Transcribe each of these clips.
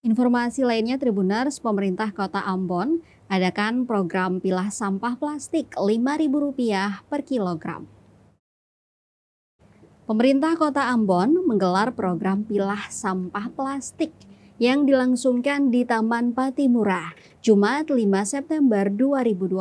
Informasi lainnya, Tribuners, pemerintah Kota Ambon adakan program pilah sampah plastik Rp5.000 per kilogram. Pemerintah Kota Ambon menggelar program pilah sampah plastik yang dilangsungkan di Taman Patimura, Jumat 5 September 2025.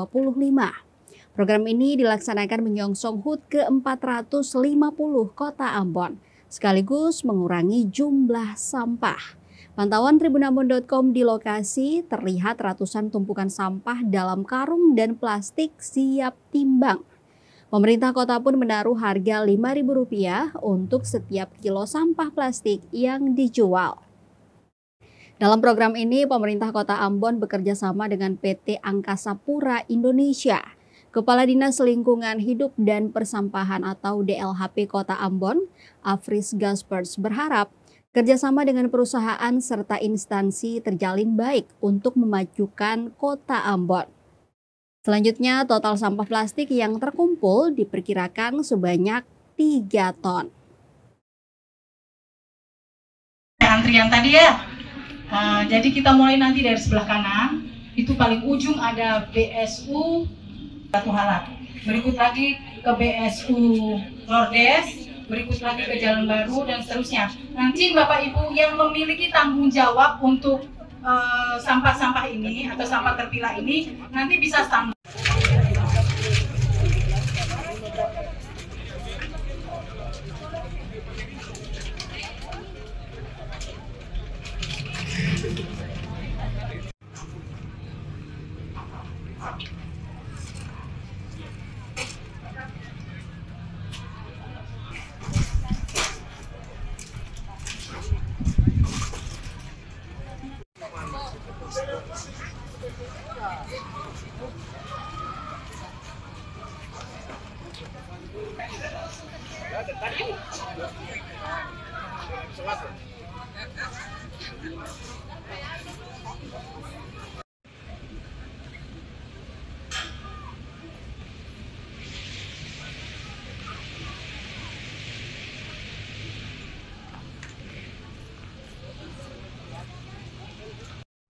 Program ini dilaksanakan menyongsong HUT ke-450 Kota Ambon, sekaligus mengurangi jumlah sampah. Pantauan tribunambon.com di lokasi terlihat ratusan tumpukan sampah dalam karung dan plastik siap timbang. Pemerintah kota pun menaruh harga Rp5.000 untuk setiap kilo sampah plastik yang dijual. Dalam program ini, pemerintah Kota Ambon bekerja sama dengan PT Angkasa Pura Indonesia. Kepala Dinas Lingkungan Hidup dan Persampahan atau DLHP Kota Ambon, Afris Gaspers, berharap kerjasama dengan perusahaan serta instansi terjalin baik untuk memajukan Kota Ambon. Selanjutnya, total sampah plastik yang terkumpul diperkirakan sebanyak 3 ton. Antrian tadi ya, jadi kita mulai nanti dari sebelah kanan, itu paling ujung ada BSU Batu Halak. Berikut lagi ke BSU Lordes, berikut lagi ke Jalan Baru dan seterusnya. Nanti Bapak Ibu yang memiliki tanggung jawab untuk sampah-sampah ini atau sampah terpilah ini nanti bisa standar.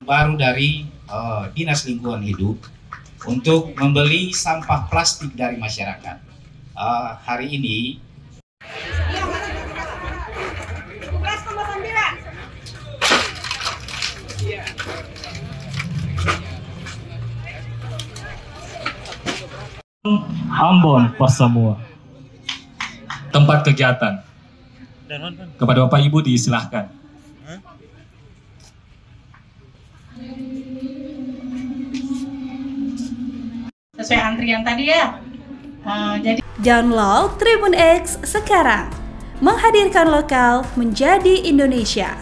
Baru dari Dinas Lingkungan Hidup untuk membeli sampah plastik dari masyarakat. Hari ini Ambon pas semua tempat kegiatan. Kepada Bapak Ibu disilahkan. Sesuai antrian tadi ya. Jadi download Tribun X sekarang, menghadirkan lokal menjadi Indonesia.